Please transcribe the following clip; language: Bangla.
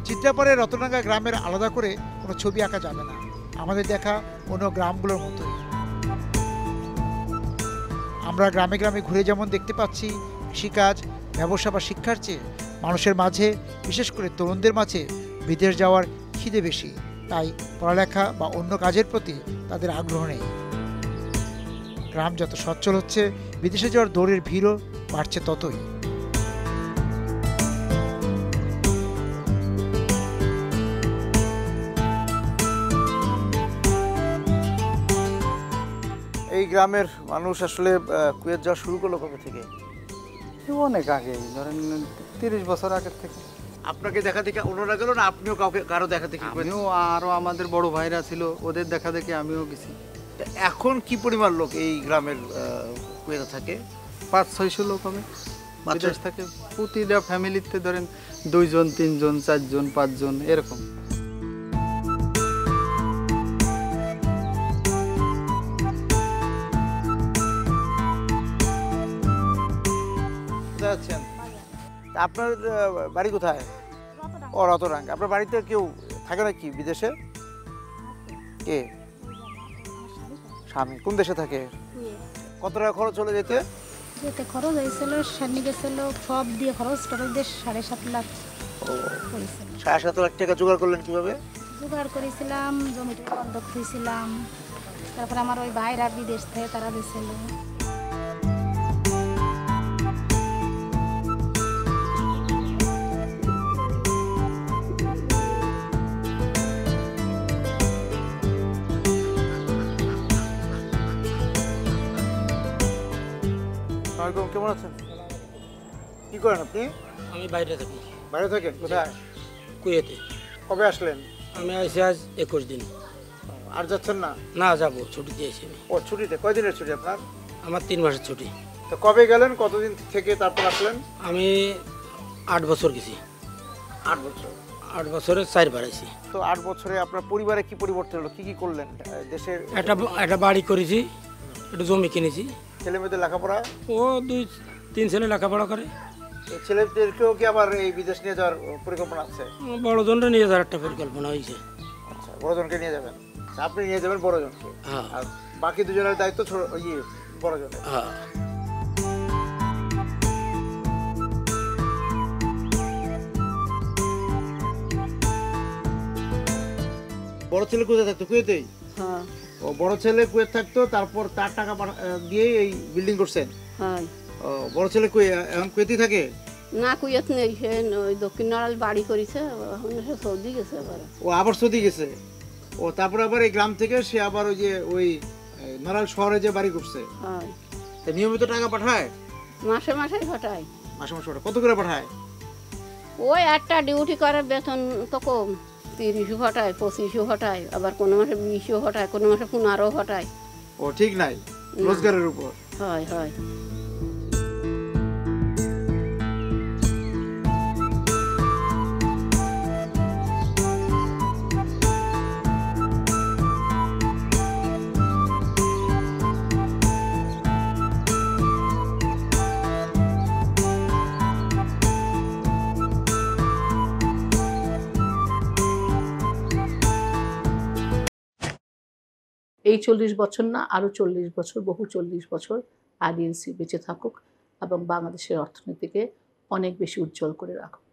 চিত্রাপাড়ের রতনডাঙ্গা গ্রামের আলাদা করে কোনো ছবি আঁকা যাবে না, আমাদের দেখা অন্য গ্রামগুলোর মতোই। আমরা গ্রামে গ্রামে ঘুরে যেমন দেখতে পাচ্ছি, কৃষিকাজ, ব্যবসা বা শিক্ষার চেয়ে মানুষের মাঝে, বিশেষ করে তরুণদের মাঝে বিদেশ যাওয়ার খিদে বেশি। তাই পড়ালেখা বা অন্য কাজের প্রতি তাদের আগ্রহ নেই। গ্রাম যত সচ্ছল হচ্ছে, বিদেশে যাওয়ার দৌড়ের ভিড়ও বাড়ছে ততই। এই গ্রামের মানুষ আসলে কুয়েত যাওয়া শুরু করলো কবে থেকে? অনেক আগে, ধরেন 30 বছর আগের থেকে। আপনাকে দেখা দেখে অন্যরা গেল না আপনিও কারো দেখা দেখে? আমিও, আরও আমাদের বড় ভাইরা ছিল, ওদের দেখা দেখে আমিও গেছি। এখন কি পরিমাণ লোক এই গ্রামের কুয়েতে থাকে? 500-600 লোক হবে বিদেশ থাকে। প্রতিটা ফ্যামিলিতে ধরেন 2 জন 3 জন 4 জন 5 জন এরকম। যাচ্ছেন? আপনার বাড়ি কোথায়? ও, রতনডাঙ্গা। আপনার বাড়িতে কেউ থাকে নাকি বিদেশে? কে? স্বামী। কোন দেশে থাকে? কত টাকা খরচ হলে যেতে? যেতে খরচ হয়েছিল, সামনে গেছিল, সব দিয়ে খরচ টরচ দিয়ে 7.5 লাখ করেছিল। 7.5 লাখ টাকা জোগাড় করলেন কিভাবে? জোগাড় করেছিলাম, জমিটা বন্ধক হয়েছিলাম, তারপর আমার ওই ভাইরা বিদেশ থেকে তারা দিয়েছিল। কেমন আছেন? কি করেন আপনি? আমি বাইরে থাকি। বাইরে থাকেন? কোথায়? কুয়েতে। কবে আসলেন? আমি আসি আজ 21 দিন। আর যাচ্ছেন না? না, যাবো, ছুটিতে এসে আমি। ও, ছুটিতে? কয়দিনের ছুটি আপনার? আমার 3 মাসের ছুটি। তো কবে গেলেন, কতদিন থেকে তারপর আসলেন? আমি 8 বছর গেছি। 8 বছর? 8 বছরে 4 বার আইছি। তো 8 বছরে আপনার পরিবারে কি পরিবর্তন হলো, কি কি করলেন দেশের? একটা বাড়ি করেছি, একটু জমি কিনেছি। ছেলে মেয়েদের লেখাপড়া? ও 2-3 ছেলে লেখাপড়া করে। এই ছেলেদেরকেও কি আবার এই বিদেশ নিয়ে যাওয়ার পরিকল্পনা আছে? বড়জনরা নিয়ে যাওয়ার একটা পরিকল্পনা হয়েছে। আচ্ছা, বড়জনকে নিয়ে যাবেন? আপনি নিয়ে যাবেন বড়জনকে, হ্যাঁ। আর বাকি দুজনের দায়িত্ব বড়জনের? হ্যাঁ। বড় ছেলে কোথায় থাকতো? কুয়েতেই? হ্যাঁ। ও, বড় ছেলে কুয়েত থাকতো, তারপর তার টাকা দিয়ে এই বিল্ডিং করছেন? হ্যাঁ। ও, বড় ছেলে এখন কুয়েতেই থাকে? না, কুয়েত নেই, সে ওই দক্ষিণ নারাল বাড়ি করেছে, এখন সে সৌদি গেছে আবার। ও, আবার সৌদি গেছে? ও, তারপর আবার এই গ্রাম থেকে সে আবার ওই নড়াইল শহরে যে বাড়ি করছে? হ্যাঁ। তা নিয়মিত টাকা পাঠায়? মাসে মাসে ঘটায়। মাসে মাসে পাঠায়? কত করে পাঠায়? ওই একটা ডিউটি করে বেতন তো কম, 30 ঘটায়, 25 ঘটায়, আবার কোনো মাসে 20 ঘটায়, কোনো মাসে 15 ঘটায়। ও, ঠিক নাই রোজগারের উপর? হয় হয়। এই 40 বছর না, আরও 40 বছর, বহু 40 বছর আইডিএনসি বেঁচে থাকুক এবং বাংলাদেশের অর্থনীতিকে অনেক বেশি উজ্জ্বল করে রাখুক।